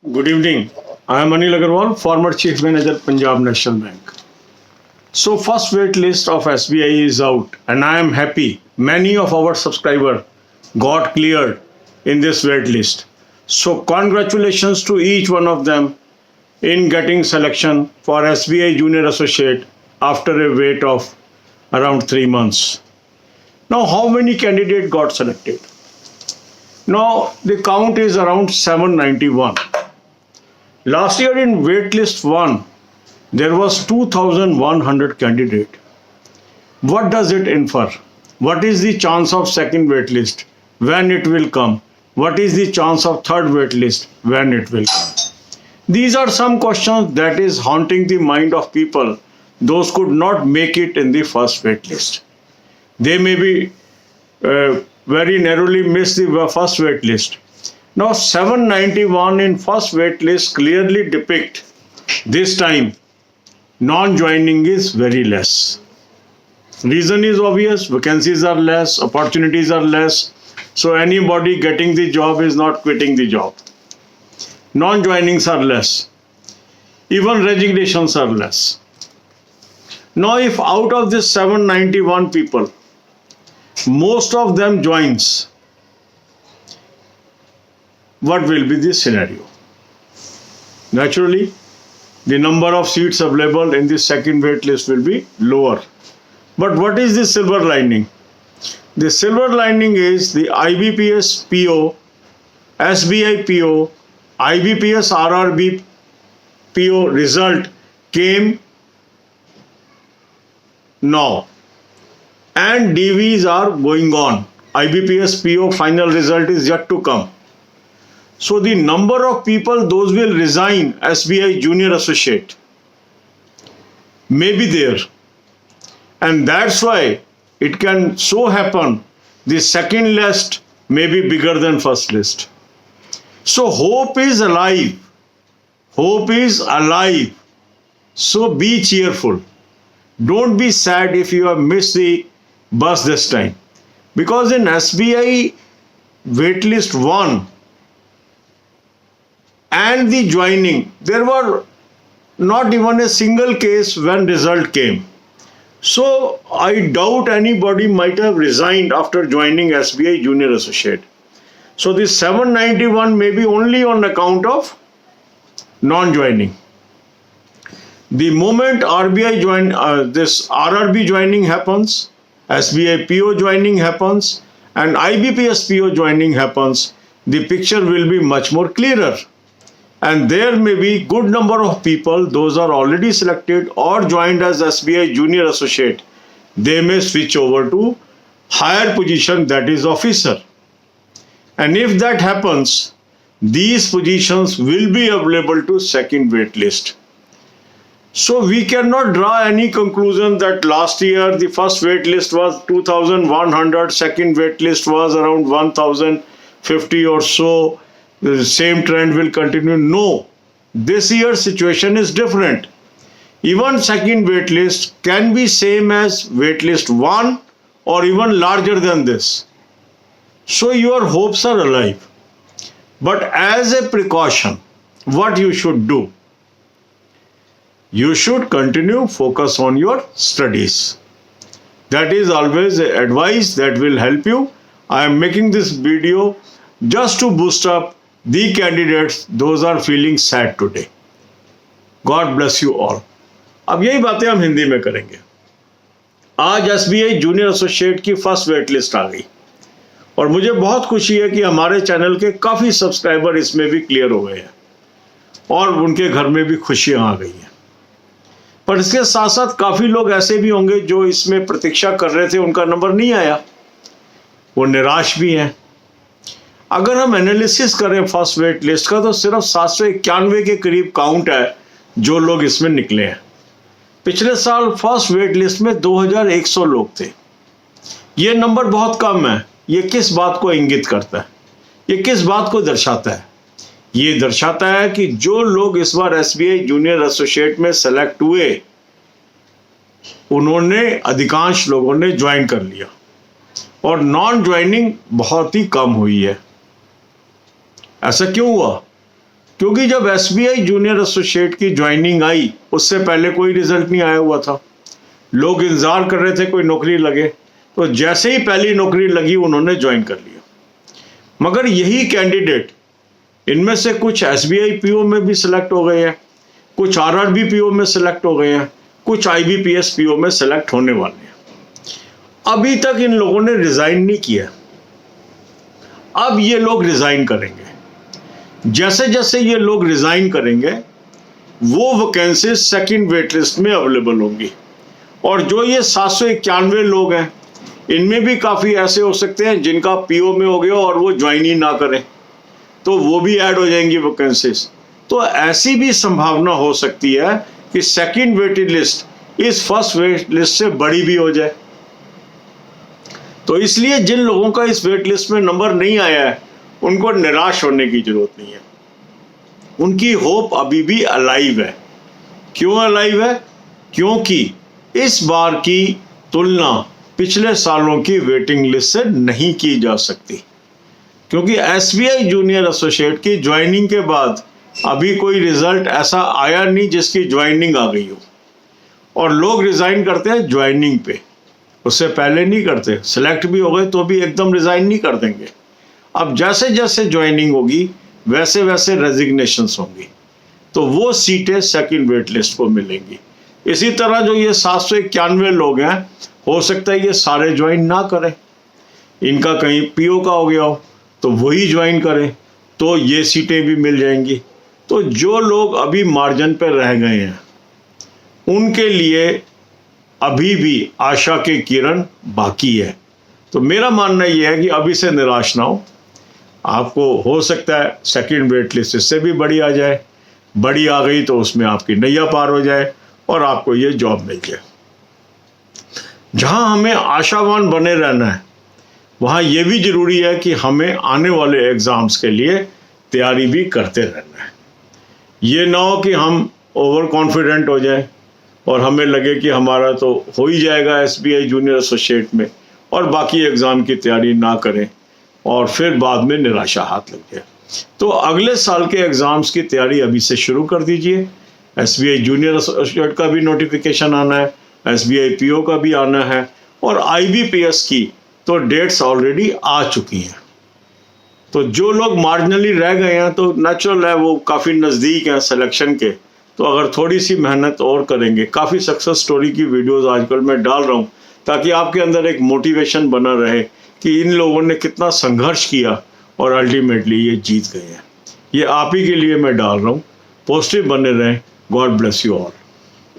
Good evening. I am Anil Agarwal, former Chief Manager, Punjab National Bank. So, first wait list of SBI is out, and I am happy. Many of our subscribers got cleared in this wait list. So, congratulations to each one of them in getting selection for SBI Junior Associate after a wait of around 3 months. Now, how many candidates got selected? Now, the count is around 791. Last year in waitlist 1, there was 2,100 candidate. What does it infer? What is the chance of second waitlist? When it will come? What is the chance of third waitlist? When it will come? These are some questions that is haunting the mind of people. Those could not make it in the first waitlist. They may be very narrowly miss the first waitlist. Now 791 in first waitlist clearly depict this time non-joining is very less. Reason is obvious, vacancies are less, opportunities are less, so anybody getting the job is not quitting the job. Non-joinings are less, even resignations are less. Now if out of this 791 people, most of them joins, what will be the scenario? Naturally, the number of seats available in the second wait list will be lower. But what is the silver lining? The silver lining is the IBPS PO, SBI PO, IBPS RRB PO result came now. And DVs are going on. IBPS PO final result is yet to come. So the number of people those will resign SBI Junior Associate may be there. And that's why it can so happen the second list may be bigger than first list. So hope is alive. Hope is alive. So be cheerful. Don't be sad if you have missed the bus this time. Because in SBI waitlist 1, and the joining, there were not even a single case when result came. So I doubt anybody might have resigned after joining SBI Junior Associate. So this 791 may be only on account of non-joining. The moment RBI join, this RRB joining happens, SBI PO joining happens, and IBPS PO joining happens, the picture will be much more clearer. And there may be good number of people, those are already selected or joined as SBI Junior Associate. They may switch over to higher position, that is officer. And if that happens, these positions will be available to second wait list. So we cannot draw any conclusion that last year the first wait list was 2,100, second wait list was around 1,050 or so. The same trend will continue. No, this year's situation is different. Even second wait list can be same as wait list 1 or even larger than this. So your hopes are alive. But as a precaution, what you should do? You should continue focus on your studies. That is always advice that will help you. I am making this video just to boost up the candidates, those are feeling sad today. God bless you all. अब यही बातें हम हिंदी में करेंगे. आज SBI junior associate की first wait list आ गई और मुझे बहुत खुशी है कि हमारे चैनल के काफ़ी सब्सक्राइबर इसमें भी क्लियर हो गए हैं और उनके घर में भी खुशियां आ गई हैं. पर इसके साथ साथ काफ़ी लोग ऐसे भी होंगे जो इसमें प्रतीक्षा कर रहे थे, उनका नंबर नहीं आया, वो निराश भी हैं. अगर हम एनालिसिस करें फर्स्ट वेट लिस्ट का तो सिर्फ 791 के करीब काउंट है जो लोग इसमें निकले हैं. पिछले साल फर्स्ट वेट लिस्ट में 2100 लोग थे. ये नंबर बहुत कम है. ये किस बात को इंगित करता है? ये किस बात को दर्शाता है? ये दर्शाता है कि जो लोग इस बार एसबीआई जूनियर एसोसिएट में सेलेक्ट हुए उन्होंने, अधिकांश लोगों ने ज्वाइन कर लिया और नॉन ज्वाइनिंग बहुत ही कम हुई है. ऐसा क्यों हुआ? क्योंकि जब एसबीआई जूनियर एसोसिएट की ज्वाइनिंग आई उससे पहले कोई रिजल्ट नहीं आया हुआ था, लोग इंतजार कर रहे थे कोई नौकरी लगे, तो जैसे ही पहली नौकरी लगी उन्होंने ज्वाइन कर लिया। मगर यही कैंडिडेट, इनमें से कुछ एसबीआई पीओ में भी सिलेक्ट हो गए हैं, कुछ आरआरबी पीओ में सिलेक्ट हो गए हैं, कुछ आईबीपीएस पीओ में सिलेक्ट होने वाले हैं। अभी तक इन लोगों ने रिजाइन नहीं किया, अब ये लोग रिजाइन करेंगे। जैसे जैसे ये लोग रिजाइन करेंगे वो वैकेंसी सेकंड वेट लिस्ट में अवेलेबल होंगी। और जो ये 791 लोग हैं, इनमें भी काफ़ी ऐसे हो सकते हैं जिनका पीओ में हो गया और वो ज्वाइन ही ना करें, तो वो भी ऐड हो जाएंगी वैकेंसीज। तो ऐसी भी संभावना हो सकती है कि सेकंड वेटेड लिस्ट इस फर्स्ट वेट लिस्ट से बड़ी भी हो जाए। तो इसलिए जिन लोगों का इस वेट लिस्ट में नंबर नहीं आया है उनको निराश होने की जरूरत नहीं है, उनकी होप अभी भी अलाइव है। क्यों अलाइव है? क्योंकि इस बार की तुलना पिछले सालों की वेटिंग लिस्ट से नहीं की जा सकती, क्योंकि एसबीआई जूनियर एसोसिएट की ज्वाइनिंग के बाद अभी कोई रिजल्ट ऐसा आया नहीं जिसकी ज्वाइनिंग आ गई हो। और लोग रिजाइन करते हैं ज्वाइनिंग पे, उससे पहले नहीं करते। सिलेक्ट भी हो गए तो भी एकदम रिजाइन नहीं कर देंगे। अब जैसे जैसे ज्वाइनिंग होगी वैसे वैसे रेजिग्नेशंस होंगी, तो वो सीटें सेकंड वेट लिस्ट को मिलेंगी। इसी तरह जो ये 791 लोग हैं, हो सकता है ये सारे ज्वाइन ना करें, इनका कहीं पीओ का हो गया हो तो वही ज्वाइन करें, तो ये सीटें भी मिल जाएंगी। तो जो लोग अभी मार्जिन पर रह गए हैं उनके लिए अभी भी आशा की किरण बाकी है। तो मेरा मानना यह है कि अभी से निराश ना हो। आपको हो सकता है सेकंड वेट लिस्ट इससे भी बड़ी आ जाए, बड़ी आ गई तो उसमें आपकी नैया पार हो जाए और आपको ये जॉब मिल जाए। जहां हमें आशावान बने रहना है वहां यह भी जरूरी है कि हमें आने वाले एग्जाम्स के लिए तैयारी भी करते रहना है। ये ना हो कि हम ओवर कॉन्फिडेंट हो जाएं और हमें लगे कि हमारा तो हो ही जाएगा एसबीआई जूनियर एसोसिएट में, और बाकी एग्ज़ाम की तैयारी ना करें और फिर बाद में निराशा हाथ लग जाए। तो अगले साल के एग्ज़ाम्स की तैयारी अभी से शुरू कर दीजिए। एसबीआई जूनियर एसोसिएट का भी नोटिफिकेशन आना है, एसबीआई पीओ का भी आना है, और आईबीपीएस की तो डेट्स ऑलरेडी आ चुकी हैं। तो जो लोग मार्जिनली रह गए हैं तो नेचुरल है, वो काफ़ी नज़दीक हैं सिलेक्शन के, तो अगर थोड़ी सी मेहनत और करेंगे। काफ़ी सक्सेस स्टोरी की वीडियोस आजकल मैं डाल रहा हूँ ताकि आपके अंदर एक मोटिवेशन बना रहे कि इन लोगों ने कितना संघर्ष किया और अल्टीमेटली ये जीत गए हैं। ये आप ही के लिए मैं डाल रहा हूँ। पॉजिटिव बने रहें। God bless you all.